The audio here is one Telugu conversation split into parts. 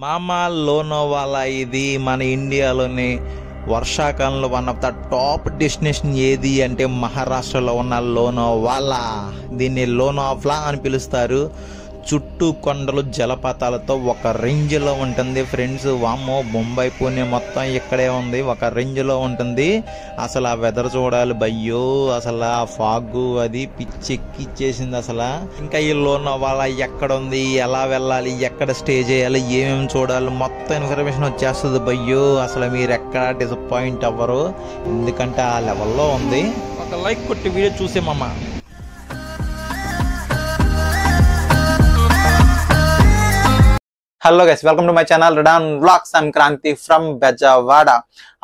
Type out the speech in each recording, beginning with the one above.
మామ లోనావాలా ఇది మన ఇండియాలోని వర్షాకాలంలో one of the top destination ఏది అంటే మహారాష్ట్రలో ఉన్న లోనావాలా. దీన్ని లోనావాలా అని పిలుస్తారు. చుట్టూ కొండలు జలపాతాలతో ఒక రేంజ్లో ఉంటుంది ఫ్రెండ్స్. వామ్మో, ముంబై పూణే మొత్తం ఇక్కడే ఉంది, ఒక రేంజ్లో ఉంటుంది. అసలు ఆ వెదర్ చూడాలి భయ్యో, అసలు ఆ ఫాగ్ అది పిచ్చెక్కిచ్చేసింది అసలు. ఇంకా ఈ లోనావాలా ఎక్కడ ఉంది, ఎలా వెళ్ళాలి, ఎక్కడ స్టే చేయాలి, ఏమేమి చూడాలి, మొత్తం ఇన్ఫర్మేషన్ వచ్చేస్తుంది భయ్యో. అసలు మీరు ఎక్కడ డిసప్పాయింట్ అవ్వరు, ఎందుకంటే ఆ లెవెల్లో ఉంది. ఒక లైక్ కొట్టి వీడియో చూసేమమ్మా. Hello guys, welcome to my channel రిడాన్ vlogs. I'm Kranthi from Bezawada.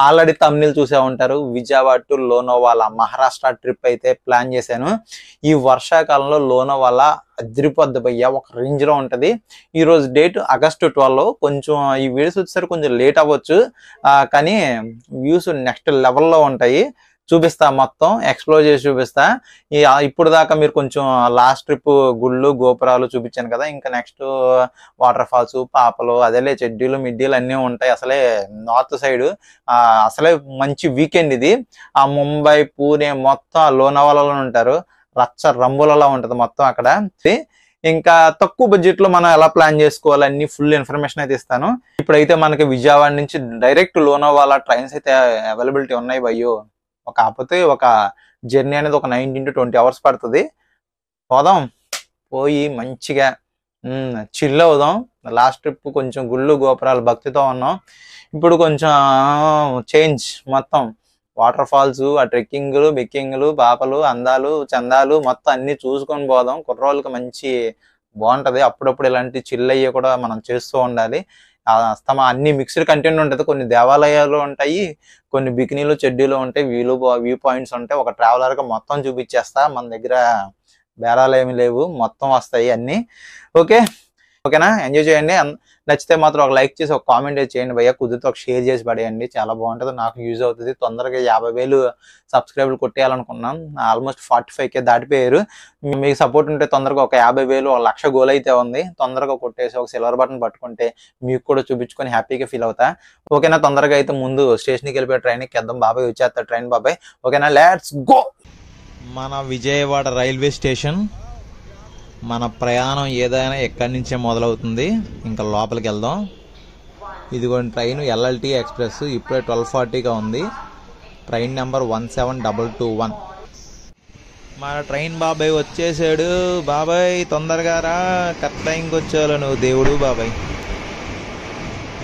Already తమిళ చూసే ఉంటారు. విజయవాడ టు లోనావాలా మహారాష్ట్ర ట్రిప్ అయితే ప్లాన్ చేశాను. ఈ వర్షాకాలంలో లోనావాలా అదిరిపోద్ది భయ్య, ఒక రేంజ్ లో ఉంటది. ఈ రోజు డేట్ August 12. కొంచెం ఈ వీడియోస్ వచ్చేసరికి కొంచెం లేట్ అవ్వచ్చు, కానీ వ్యూస్ నెక్స్ట్ లెవెల్లో ఉంటాయి. చూపిస్తా, మొత్తం ఎక్స్ప్లోర్ చేసి చూపిస్తా. ఇప్పుడు దాకా మీరు కొంచెం లాస్ట్ ట్రిప్ గుళ్ళు గోపురాలు చూపించాను కదా, ఇంకా నెక్స్ట్ వాటర్ ఫాల్స్, పాపలు, అదేలే చెడ్డీలు మిడ్డీలు అన్నీ ఉంటాయి. అసలే నార్త్ సైడ్ అసలే మంచి వీకెండ్ ఇది. ఆ ముంబై పూణే మొత్తం లోనావాలాలో ఉంటారు. రచ్చ రంబులలో ఉంటది మొత్తం అక్కడ. ఇంకా తక్కువ బడ్జెట్ లో మనం ఎలా ప్లాన్ చేసుకోవాలి అన్ని ఫుల్ ఇన్ఫర్మేషన్ అయితే ఇస్తాను. ఇప్పుడైతే మనకి విజయవాడ నుంచి డైరెక్ట్ లోనావాలా ట్రైన్స్ అయితే అవైలబిలిటీ ఉన్నాయి భయ్యో. కాకపోతే ఒక జర్నీ అనేది ఒక 19 to 20 hours పడుతుంది. పోదాం, పోయి మంచిగా చిల్ అవుదాం. లాస్ట్ ట్రిప్ కొంచెం గుళ్ళు గోపురాలు భక్తితో ఉన్నాం. ఇప్పుడు కొంచెం చేంజ్, మొత్తం వాటర్ ఫాల్స్, ఆ ట్రెక్కింగ్లు బెక్కింగ్లు, పాపలు, అందాలు చందాలు మొత్తం అన్ని చూసుకొని పోదాం. కుర్రోళ్ళకి మంచి బాగుంటది. అప్పుడప్పుడు ఇలాంటి చిల్ అయ్యి కూడా మనం చేస్తూ ఉండాలి. అన్ని మిక్స్డ్ కంటెంట్ ఉంటుంది. కొన్ని దేవాలయాలు ఉంటాయి, కొన్ని బికినీలు చెడ్డీలు ఉంటాయి, వ్యూ పాయింట్స్ ఉంటాయి. ఒక ట్రావెలర్ గా మొత్తం చూపించేస్తా. మన దగ్గర బేరాలు ఏమి లేవు, మొత్తం వస్తాయి అన్ని. ఓకేనా, ఎంజాయ్ చేయండి. నచ్చితే మాత్రం ఒక లైక్ చేసి ఒక కామెంట్ చేయండి భయ్య. కుదిరితే ఒక షేర్ చేసి పడేయండి, చాలా బాగుంటుంది, నాకు యూజ్ అవుతుంది. తొందరగా 50,000 సబ్స్క్రైబర్లు కొట్టేయాలనుకున్నాం. Almost 45K దాటిపోయారు. మీకు సపోర్ట్ ఉంటే తొందరగా ఒక 50,000 1,00,000 గోల్ అయితే ఉంది. తొందరగా కొట్టేసి ఒక సిల్వర్ బటన్ పట్టుకుంటే మీకు కూడా చూపించుకొని హ్యాపీగా ఫీల్ అవుతా. ఓకేనా, తొందరగా అయితే ముందు స్టేషన్కి వెళ్ళిపోయి ట్రైన్ ఎక్కేద్దాం. బాబాయ్ వచ్చేస్తారు ట్రైన్ బాబాయ్. ఓకేనా, లెట్స్ గో. మన విజయవాడ రైల్వే స్టేషన్. మన ప్రయాణం ఏదైనా ఎక్కడి నుంచే మొదలవుతుంది. ఇంకా లోపలికి వెళ్దాం. ఇదిగోండి ట్రైన్ LLT ఎక్స్ప్రెస్. ఇప్పుడే 12:40గా ఉంది. Train number 17221. మన ట్రైన్ బాబాయ్ వచ్చేసాడు. బాబాయ్ తొందరగా రా, కరెక్ట్ టైంకి వచ్చేవాళ్ళు నువ్వు దేవుడు బాబాయ్.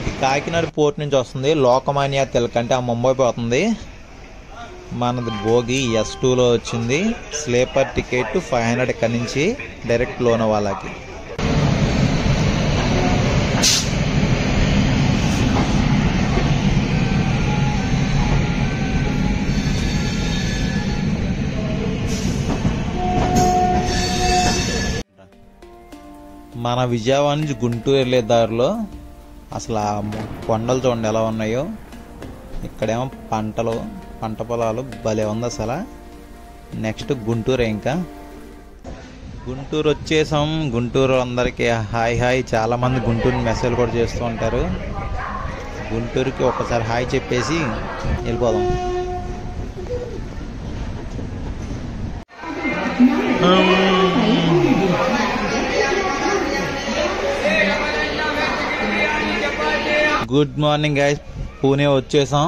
ఇది కాకినాడ పోర్ట్ నుంచి వస్తుంది. లోకమాన్య తిలక్ అంటే ఆ ముంబై పోతుంది. మనది భోగి S2లో వచ్చింది. స్లీపర్ టికెట్ 500 ఇక్కడి నుంచి డైరెక్ట్ లోనావాలాకి. మన విజయవాడ నుంచి గుంటూరు వెళ్ళే దారిలో అసలు ఆ కొండలు చూడండి ఎలా ఉన్నాయో. ఇక్కడేమో పంట పొలాలు భలే ఉంది అసలు. నెక్స్ట్ గుంటూరు. ఇంకా గుంటూరు వచ్చేసాం. గుంటూరు అందరికీ హాయ్. చాలా మంది గుంటూరు మెసేజ్ కూడా చేస్తూ ఉంటారు. గుంటూరుకి ఒకసారి హాయ్ చెప్పేసి వెళ్ళిపోదాం. గుడ్ మార్నింగ్ గైస్, పూణే వచ్చేసాం.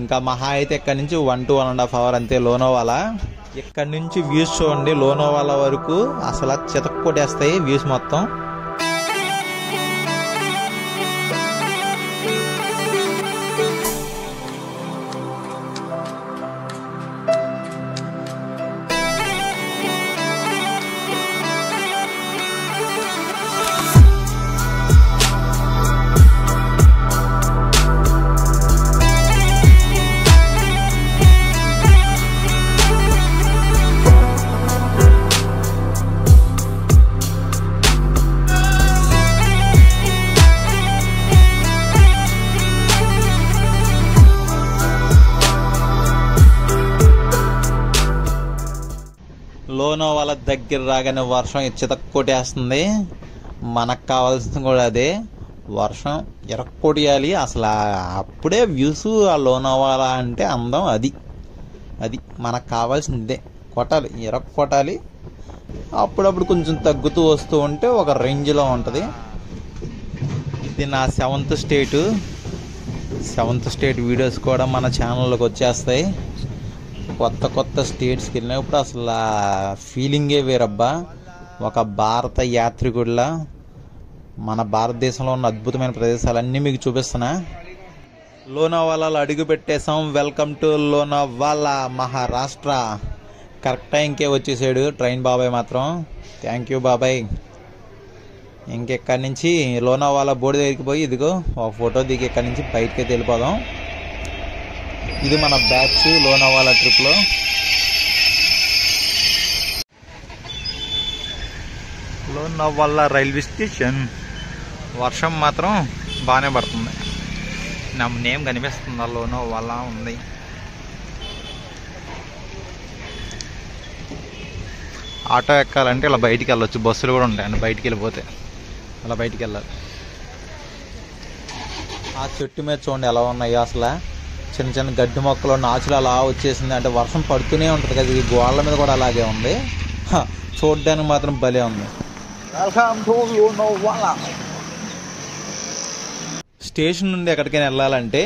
ఇంకా మహా అయితే ఇక్కడ నుంచి 1 to 1.5 hours అంతే లోనావాలా. ఇక్కడ నుంచి వ్యూస్ చూడండి లోనావాలా వరకు అసలు చితక్కొట్టేస్తాయి వ్యూస్ మొత్తం. లోనావాలా దగ్గర రాగానే వర్షం చితక్కొట్టేస్తుంది. మనకు కావాల్సింది కూడా అదే. వర్షం ఎరక్కొడియాలి అసలు. అప్పుడే వ్యూస్ ఆ లోనావాలా అంటే అందం. అది అది మనకు కావాల్సిందే. కొట్టాలి, ఎరక్కొట్టాలి. అప్పుడప్పుడు కొంచెం తగ్గుతూ వస్తూ ఉంటే ఒక రేంజ్లో ఉంటుంది. ఇది నా సెవెంత్ స్టేట్ వీడియోస్ కూడా మన ఛానల్లోకి వచ్చేస్తాయి. కొత్త కొత్త స్టేట్స్కి వెళ్ళినప్పుడు అసలు ఆ ఫీలింగే వేరబ్బా. ఒక భారత యాత్రికుడిలా మన భారతదేశంలో ఉన్న అద్భుతమైన ప్రదేశాలన్నీ మీకు చూపిస్తున్నా. లోనావాలాలో అడుగు పెట్టేసాం. Welcome to Lonavala, Maharashtra. Correct టైంకే వచ్చేసాడు ట్రైన్ బాబాయ్ మాత్రం. థ్యాంక్ యూ బాబాయ్. ఇంకెక్కడి నుంచి లోనావాలా బోర్డు దగ్గరికి పోయి ఇదిగో ఒక ఫోటో దిగి ఇక్కడి నుంచి బయటకి వెళ్ళిపోదాం. ఇది మన బ్యాచ్ లోనావాలా ట్రిప్లో. Lonavala railway station. వర్షం మాత్రం బాగానే పడుతుంది. నా నేమ్ కనిపిస్తుందా? లోనావాలా ఉంది. ఆటో ఎక్కాలంటే ఇలా బయటికి వెళ్ళొచ్చు. బస్సులు కూడా ఉంటాయండి బయటికి వెళ్ళిపోతే. అలా బయటికి వెళ్ళాలి. ఆ చెట్టు మీద చూడండి ఎలా ఉన్నాయో అసలు. చిన్న చిన్న గడ్డి మొక్కలు, నాచులు అలా వచ్చేసింది. అంటే వర్షం పడుతూనే ఉంటుంది కదా. ఈ గోళ్ళ మీద కూడా అలాగే ఉంది. చూడడానికి మాత్రం భలే ఉంది. స్టేషన్ నుండి ఎక్కడికైనా వెళ్ళాలంటే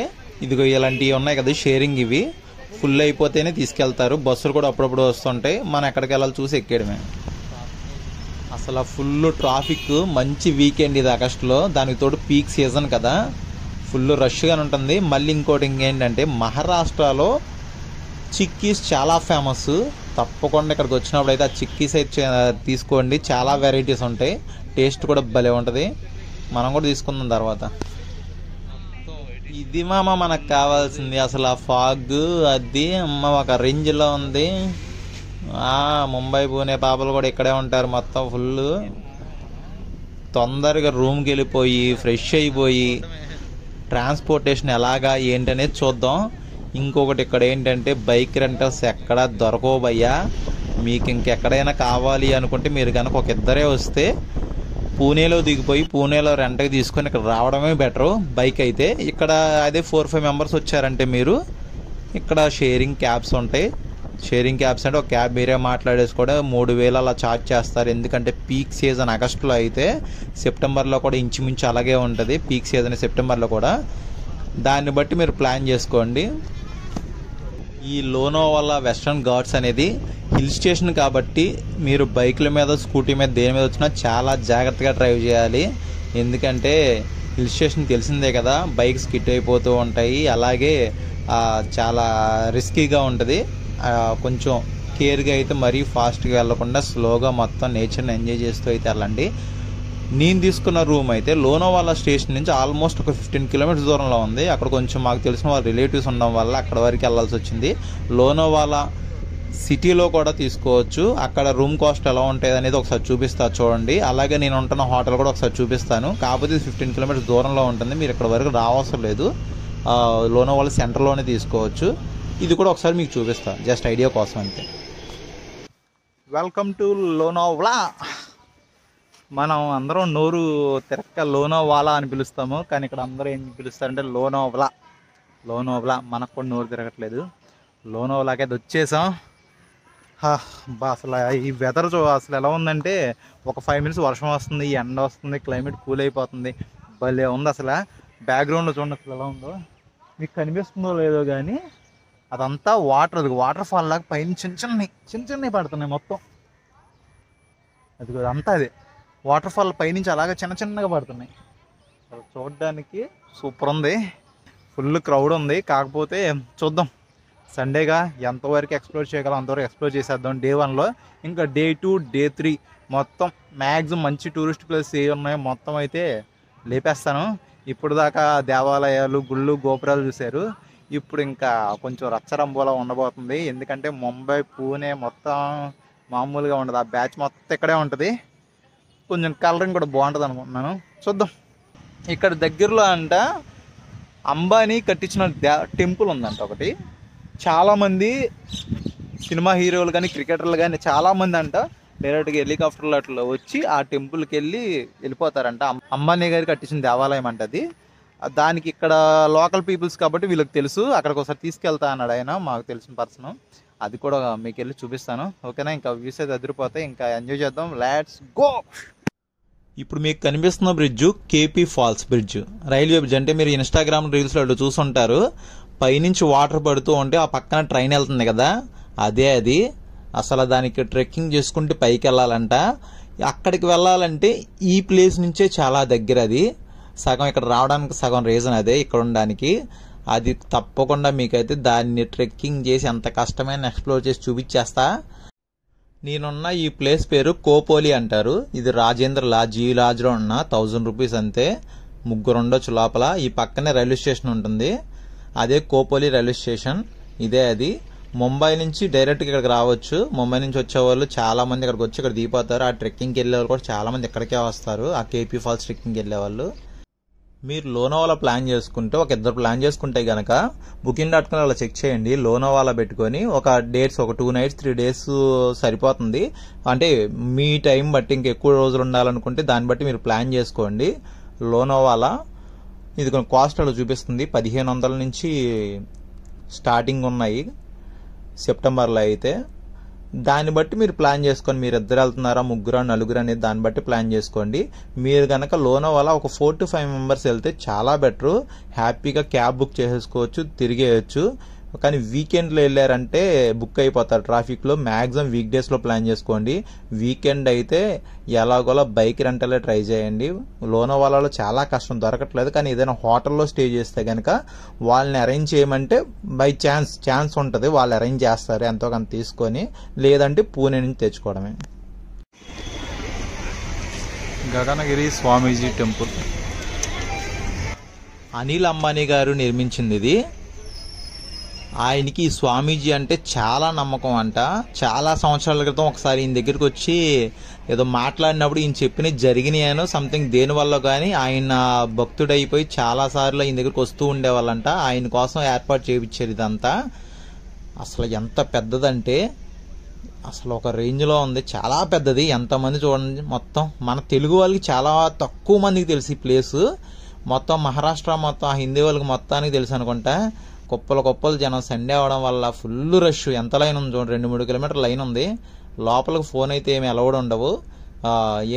ఇదిగో ఇలాంటివి ఉన్నాయి కదా షేరింగ్. ఇవి ఫుల్ అయిపోతేనే తీసుకెళ్తారు. బస్సులు కూడా అప్పుడప్పుడు వస్తుంటాయి. మనం ఎక్కడికి వెళ్ళాలి చూసి ఎక్కేయడమే. అసలు ఫుల్ ట్రాఫిక్. మంచి వీకెండ్ ఇది ఆగస్టులో. దానికి తోడు పీక్ సీజన్ కదా, ఫుల్ రష్గానే ఉంటుంది. మళ్ళీ ఇంకోటి ఇంకేంటంటే మహారాష్ట్రలో చిక్కీస్ చాలా ఫేమస్. తప్పకుండా ఇక్కడికి వచ్చినప్పుడు అయితే ఆ చిక్కీస్ అయితే తీసుకోండి. చాలా వెరైటీస్ ఉంటాయి. టేస్ట్ కూడా భలే ఉంటుంది. మనం కూడా తీసుకుందాం తర్వాత. ఇది మామ మనకు కావాల్సింది. అసలు ఆ ఫాగ్ అది అమ్మ ఒక రేంజ్లో ఉంది. ముంబై పూణే పాపలు కూడా ఇక్కడే ఉంటారు మొత్తం ఫుల్. తొందరగా రూమ్కి వెళ్ళిపోయి ఫ్రెష్ అయిపోయి ట్రాన్స్పోర్టేషన్ ఎలాగా ఏంటనేది చూద్దాం. ఇంకొకటి ఇక్కడ ఏంటంటే బైక్ రెంటల్స్ ఎక్కడ దొరకవు భయ్యా. మీకు ఇంకెక్కడైనా కావాలి అనుకుంటే మీరు కనుక ఒక ఇద్దరే వస్తే పూణేలో దిగిపోయి పూణేలో రెంట్కి తీసుకొని ఇక్కడ రావడమే బెటరు. బైక్ అయితే ఇక్కడ అదే 4-5 మెంబర్స్ వచ్చారంటే మీరు ఇక్కడ షేరింగ్ క్యాబ్స్ ఉంటాయి. షేరింగ్ క్యాబ్స్ అంటే ఒక క్యాబ్ మీరే మాట్లాడేసుకోవడం. 3,000 అలా ఛార్జ్ చేస్తారు. ఎందుకంటే పీక్ సీజన్ ఆగస్టులో అయితే, సెప్టెంబర్లో కూడా ఇంచుమించు అలాగే ఉంటుంది. పీక్ సీజన్ సెప్టెంబర్లో కూడా. దాన్ని బట్టి మీరు ప్లాన్ చేసుకోండి. ఈ లోనావాలా వెస్టర్న్ ఘాట్స్ అనేది హిల్ స్టేషన్ కాబట్టి మీరు బైకుల మీద స్కూటీ మీద దేని మీద వచ్చినా చాలా జాగ్రత్తగా డ్రైవ్ చేయాలి. ఎందుకంటే హిల్ స్టేషన్ తెలిసిందే కదా, బైక్ స్కిట్ అయిపోతూ ఉంటాయి. అలాగే చాలా రిస్కీగా ఉంటుంది. కొంచెం కేర్గా అయితే మరీ ఫాస్ట్గా వెళ్ళకుండా స్లోగా మొత్తం నేచర్ని ఎంజాయ్ చేస్తూ అయితే వెళ్ళండి. నేను తీసుకున్న రూమ్ అయితే లోనావాలా స్టేషన్ నుంచి ఆల్మోస్ట్ ఒక 15 కిలోమీటర్స్ దూరంలో ఉంది. అక్కడ కొంచెం మాకు తెలిసిన వాళ్ళ రిలేటివ్స్ ఉండడం వల్ల అక్కడ వరకు వెళ్ళాల్సి వచ్చింది. లోనావాలా సిటీలో కూడా తీసుకోవచ్చు. అక్కడ రూమ్ కాస్ట్ ఎలా ఉంటుంది అనేది ఒకసారి చూపిస్తా చూడండి. అలాగే నేను ఉంటున్న హోటల్ కూడా ఒకసారి చూపిస్తాను. కాకపోతే 15 కిలోమీటర్స్ దూరంలో ఉంటుంది. మీరు ఇక్కడ వరకు రావసరం లేదు. లోనావాలా సెంటర్లోనే తీసుకోవచ్చు. ఇది కూడా ఒకసారి మీకు చూపిస్తాను జస్ట్ ఐడియా కోసం అంతే. Welcome to Lonavala. మనం అందరం నోరు తిరక్క లోనావాలా అని పిలుస్తాము. కానీ ఇక్కడ అందరూ ఏం పిలుస్తారంటే లోనావాలా. మనకు కూడా నోరు తిరగట్లేదు. లోనావాలాకి అది వచ్చేసాం. అసలు ఈ వెదర్ అసలు ఎలా ఉందంటే ఒక 5 మినిట్స్ వర్షం వస్తుంది, ఎండ వస్తుంది, క్లైమేట్ కూల్ అయిపోతుంది. భలే ఉంది అసలు. బ్యాక్గ్రౌండ్లో చూడండి అసలు ఎలా ఉందో. మీకు కనిపిస్తుందో లేదో కానీ అదంతా వాటర్. అది వాటర్ ఫాల్ లాగా పైన చిన్న పడుతున్నాయి మొత్తం. అది అంతా అదే వాటర్ ఫాల్ పైనుంచి అలాగే చిన్నగా పడుతున్నాయి. చూడడానికి సూపర్ ఉంది. ఫుల్ క్రౌడ్ ఉంది. కాకపోతే చూద్దాం సండేగా ఎంతవరకు ఎక్స్ప్లోర్ చేయగలం అంతవరకు ఎక్స్ప్లోర్ చేసేద్దాం డే 1లో. ఇంకా డే 2, డే 3 మొత్తం మ్యాక్సిమం మంచి టూరిస్ట్ ప్లేస్ ఏ ఉన్నాయో మొత్తం అయితే లేపేస్తాను. ఇప్పుడు దాకా దేవాలయాలు, గుళ్ళు, గోపురాలు చూశారు. ఇప్పుడు ఇంకా కొంచెం రచ్చరంబోలా ఉండబోతుంది. ఎందుకంటే ముంబై, పూణే మొత్తం మామూలుగా ఉండదు. ఆ బ్యాచ్ మొత్తం ఇక్కడే ఉంటుంది. కొంచెం కలరింగ్ కూడా బాగుంటుంది అనుకుంటున్నాను. చూద్దాం. ఇక్కడ దగ్గరలో అంట అంబానీ కట్టించిన టెంపుల్ ఉందంట ఒకటి. చాలామంది సినిమా హీరోలు కానీ క్రికెటర్లు కానీ చాలామంది అంట డైరెక్ట్గా హెలికాప్టర్లో అట్లా వచ్చి ఆ టెంపుల్కి వెళ్ళిపోతారంట. అంబానీ గారు కట్టించిన దేవాలయం అంట అది. దానికి ఇక్కడ లోకల్ పీపుల్స్ కాబట్టి వీళ్ళకి తెలుసు, అక్కడికి ఒకసారి తీసుకెళ్తా అన్నాడు ఆయన, మాకు తెలిసిన పర్సన్. అది కూడా మీకు వెళ్ళి చూపిస్తాను. ఓకేనా, ఇంకా వ్యూస్ అయితే అదిరిపోతాయి, ఇంకా ఎంజాయ్ చేద్దాం. Let's go. ఇప్పుడు మీకు కనిపిస్తున్న bridge KP falls bridge, railway bridge. అంటే మీరు ఇన్స్టాగ్రామ్ రీల్స్లో అటు చూసుంటారు, పైనుంచి వాటర్ పడుతూ ఉంటే ఆ పక్కన ట్రైన్ వెళ్తుంది కదా, అదే అది. అసలు దానికి ట్రెక్కింగ్ చేసుకుంటే పైకి వెళ్ళాలంట. అక్కడికి వెళ్ళాలంటే ఈ ప్లేస్ నుంచే చాలా దగ్గర అది. సగం ఇక్కడ రావడానికి సగం రీజన్ అదే, ఇక్కడ ఉండడానికి. అది తప్పకుండా మీకైతే దాన్ని ట్రెక్కింగ్ చేసి ఎంత కష్టమైన ఎక్స్ప్లోర్ చేసి చూపించేస్తా. నేనున్న ఈ ప్లేస్ పేరు కోపోలి అంటారు. ఇది రాజేంద్ర లాడ్జ్, ఈ లాడ్జ్లో ఉన్న 1000 రూపీస్ అంతే, ముగ్గురు ఉండొచ్చు లోపల. ఈ పక్కనే రైల్వే స్టేషన్ ఉంటుంది, అదే కోపోలి రైల్వే స్టేషన్. ఇదే అది. ముంబై నుంచి డైరెక్ట్గా ఇక్కడికి రావచ్చు. ముంబై నుంచి వచ్చేవాళ్ళు చాలా మంది ఇక్కడికి వచ్చి ఇక్కడ దిగిపోతారు. ఆ ట్రెక్కింగ్కి వెళ్ళే వాళ్ళు కూడా చాలా మంది ఇక్కడికే వస్తారు, ఆ కేపీ ఫాల్స్ ట్రెక్కింగ్కి వెళ్ళే వాళ్ళు. మీరు లోనావాలా ప్లాన్ చేసుకుంటే, ఒక ఇద్దరు ప్లాన్ చేసుకుంటే గనక booking.com అలా చెక్ చేయండి. లోనావాలా పెట్టుకొని ఒక డేట్స్, ఒక 2 nights 3 days సరిపోతుంది. అంటే మీ టైం బట్టి ఇంకా ఎక్కువ రోజులు ఉండాలనుకుంటే దాన్ని బట్టి మీరు ప్లాన్ చేసుకోండి. లోనావాలా ఇది కొన్ని కాస్ట్ అలా చూపిస్తుంది, 1500 నుంచి స్టార్టింగ్ ఉన్నాయి సెప్టెంబర్లో అయితే. దాన్ని బట్టి మీరు ప్లాన్ చేసుకొని, మీరు ఇద్దరు వెళ్తున్నారా ముగ్గురు నలుగురు అనేది దాన్ని బట్టి ప్లాన్ చేసుకోండి. మీరు కనుక లోనావాలా ఒక 4 to 5 members వెళ్తే చాలా బెటరు. హ్యాపీగా క్యాబ్ బుక్ చేసేసుకోవచ్చు, తిరిగేయచ్చు. కానీ వీకెండ్లో వెళ్ళారంటే బుక్ అయిపోతారు ట్రాఫిక్లో. మ్యాక్సిమం వీక్ డేస్లో ప్లాన్ చేసుకోండి. వీకెండ్ అయితే ఎలాగోలా బైక్ రెంటలే ట్రై చేయండి. లోనావాలాలో చాలా కష్టం, దొరకట్లేదు. కానీ ఏదైనా హోటల్లో స్టే చేస్తే కనుక వాళ్ళని అరేంజ్ చేయమంటే బై ఛాన్స్ ఉంటుంది, వాళ్ళు అరేంజ్ చేస్తారు ఎంతో కొంత తీసుకొని. లేదంటే పూణే నుంచి తెచ్చుకోవడమే. గగనగిరి స్వామీజీ టెంపుల్, అనిల్ అంబానీ గారు నిర్మించింది ఇది. ఆయనకి ఈ స్వామీజీ అంటే చాలా నమ్మకం అంట. చాలా సంవత్సరాల క్రితం ఒకసారి ఈయన దగ్గరికి వచ్చి ఏదో మాట్లాడినప్పుడు ఈయన చెప్పినవి జరిగినాయను సంథింగ్ దేనివల్ల కానీ ఆయన భక్తుడైపోయి చాలా సార్లు ఈయన దగ్గరికి వస్తూ ఉండేవాళ్ళంట. ఆయన కోసం ఏర్పాటు చేయించారు ఇదంతా. అసలు ఎంత పెద్దదంటే అసలు ఒక రేంజ్లో ఉంది, చాలా పెద్దది. ఎంతమంది చూడండి, మొత్తం మన తెలుగు వాళ్ళకి చాలా తక్కువ మందికి తెలుసు ఈ ప్లేసు. మొత్తం మహారాష్ట్ర మొత్తం హిందీ వాళ్ళకి మొత్తానికి తెలుసు అనుకుంటా. కుప్పలు జనం, సండే అవడం వల్ల ఫుల్ రష్. ఎంత లైన్ ఉంది చూడండి, 2-3 కిలోమీటర్ లైన్ ఉంది. లోపలికి ఫోన్ అయితే ఏమి అలౌడ్ ఉండవు,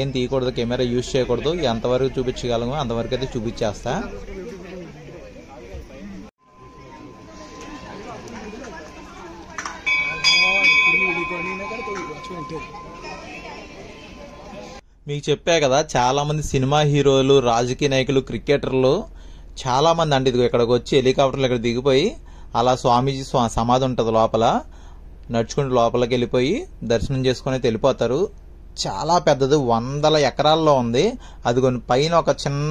ఏం తీయకూడదు, కెమెరా యూజ్ చేయకూడదు. ఎంతవరకు చూపించగలము అంతవరకు అయితే చూపించేస్తా. మీకు చెప్పా కదా, చాలా మంది సినిమా హీరోలు, రాజకీయ నాయకులు, క్రికెటర్లు చాలా మంది అంటే ఇదిగో ఇక్కడికి వచ్చి హెలికాప్టర్లు ఇక్కడ దిగిపోయి అలా స్వామీజీ సమాధి ఉంటుంది లోపల, నడుచుకుంటూ లోపలికి వెళ్ళిపోయి దర్శనం చేసుకుని వెళ్ళిపోతారు. చాలా పెద్దది, 100 ఎకరాల్లో ఉంది. అది కొన్ని పైన ఒక చిన్న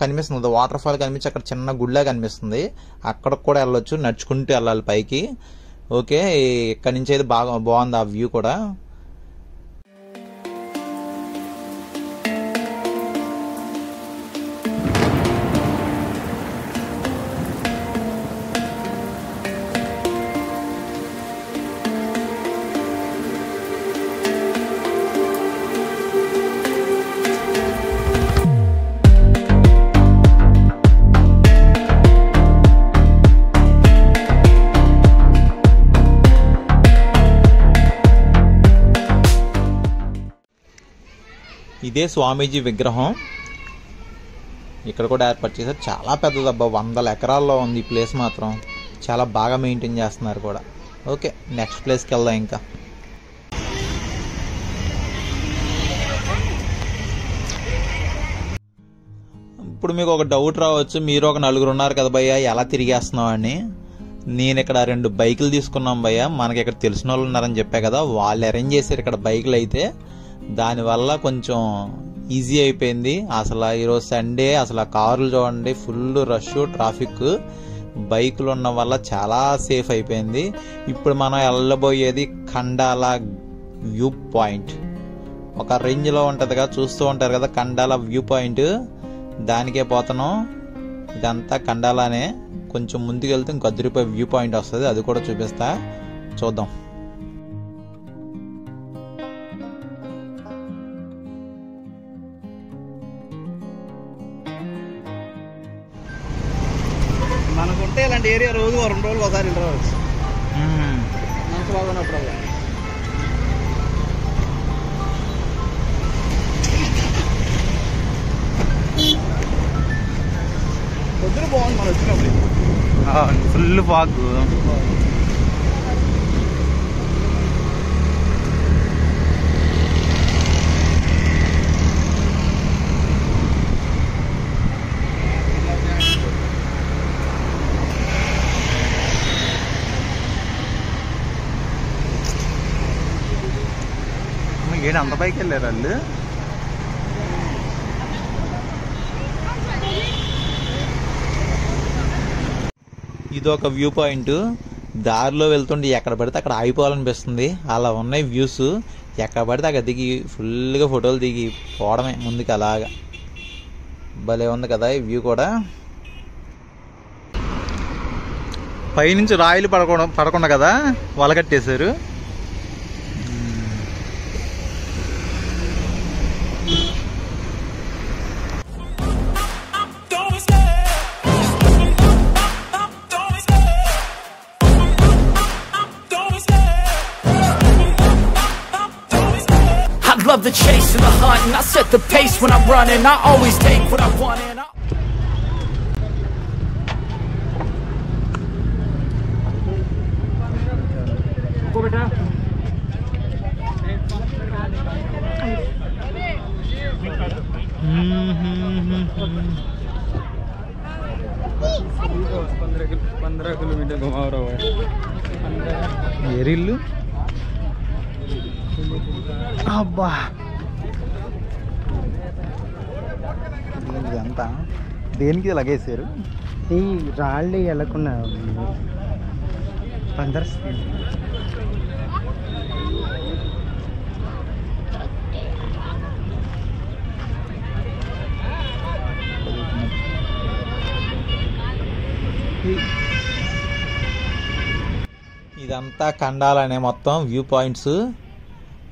కనిపిస్తుంది, వాటర్ ఫాల్ కనిపించి అక్కడ చిన్న గుడిలా కనిపిస్తుంది. అక్కడికి కూడా వెళ్ళొచ్చు, నడుచుకుంటూ వెళ్ళాలి పైకి. ఓకే, ఇక్కడ నుంచి అయితే బాగుంది ఆ వ్యూ కూడా. ఇదే స్వామీజీ విగ్రహం ఇక్కడ కూడా ఏర్పాటు చేశారు. చాలా పెద్దదబ్బా, 100 ఎకరాల్లో ఉంది ఈ ప్లేస్ మాత్రం. చాలా బాగా మెయింటైన్ చేస్తున్నారు కూడా. ఓకే, నెక్స్ట్ ప్లేస్కి వెళ్దాం. ఇంకా ఇప్పుడు మీకు ఒక డౌట్ రావచ్చు, మీరు ఒక 4 ఉన్నారు కదా భయ్యా, ఎలా తిరిగేస్తున్నావు అని. నేను ఇక్కడ 2 బైకులు తీసుకున్నాం భయ్యా, మనకి ఇక్కడ తెలిసిన వాళ్ళు ఉన్నారని చెప్పా కదా, వాళ్ళు అరేంజ్ చేశారు ఇక్కడ బైకులు అయితే. దానివల్ల కొంచెం ఈజీ అయిపోయింది. అసలు ఈరోజు సండే, అసలు కార్లు చూడండి ఫుల్ రష్, ట్రాఫిక్. బైకులు ఉన్న వల్ల చాలా సేఫ్ అయిపోయింది. ఇప్పుడు మనం వెళ్ళబోయేది ఖండాలా వ్యూ పాయింట్. ఒక రేంజ్లో ఉంటుంది కదా, చూస్తూ ఉంటారు కదా ఖండాలా వ్యూ పాయింట్, దానికే పోతున్నాం. ఇదంతా ఖండాలానే. కొంచెం ముందుకు వెళ్తే ఇంకో 10 రూపాయల వ్యూ పాయింట్ వస్తుంది, అది కూడా చూపిస్తా, చూద్దాం. ఇలాంటి ఏరియా రోజు 2 రోజులు ఒకసారి వెళ్ళి రావచ్చు. మనసు బాగున్నప్పుడు పొద్దున బాగుంది మనం వచ్చినప్పుడు. Full fog. ఏడు అంత పైకి వెళ్ళారు వాళ్ళు. ఇది ఒక వ్యూ పాయింట్. దారిలో వెళ్తుంటే ఎక్కడ పడితే అక్కడ ఆగిపోవాలనిపిస్తుంది. అలా ఉన్నాయి వ్యూస్. ఎక్కడ పడితే అక్కడ దిగి ఫుల్గా ఫోటోలు దిగి పోవడమే ముందుకు. అలాగా భలే ఉంది కదా ఈ వ్యూ కూడా. పైనుంచి రాయిలు పడకుండా కదా వలకట్టేశారు. Love the chase and the hunt, and I set the pace when I'm running. I always take what I want and ఏరిల్లు అబ్బా. ఇదంతా దేనికి లగేసారు? ఈ రాళ్ళు వెళ్ళకుండా ఇదంతా ఖండాలనే మొత్తం వ్యూ పాయింట్స్.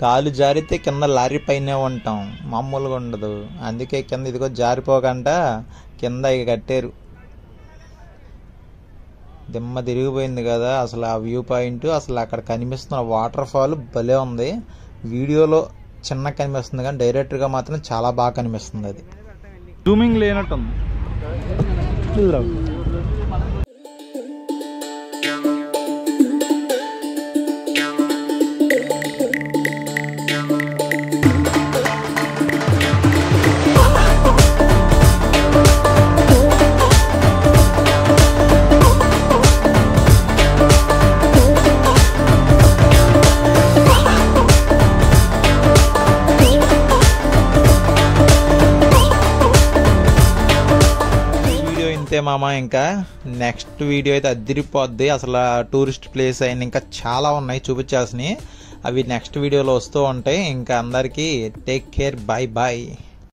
కాలు జారితే కింద లారీ పైనే ఉంటాం, మామూలుగా ఉండదు. అందుకే కింద ఇదిగో జారిపోకుండా కింద ఇక కట్టారు. దిమ్మ తిరిగిపోయింది కదా అసలు ఆ వ్యూ పాయింట్. అసలు అక్కడ కనిపిస్తున్న వాటర్ ఫాల్ భలే ఉంది. వీడియోలో చిన్న కనిపిస్తుంది కానీ డైరెక్ట్గా మాత్రం చాలా బాగా కనిపిస్తుంది. అది జూమింగ్ లేనట్టుంది. అంతే మామ. ఇంకా నెక్స్ట్ వీడియో అయితే అదిరిపోద్ది. అసలు టూరిస్ట్ ప్లేస్ అయిన ఇంకా చాలా ఉన్నాయి చూపించాల్సినవి. అవి నెక్స్ట్ వీడియోలో వస్తూ ఉంటాయి. ఇంకా అందరికీ టేక్ కేర్, బాయ్ బాయ్.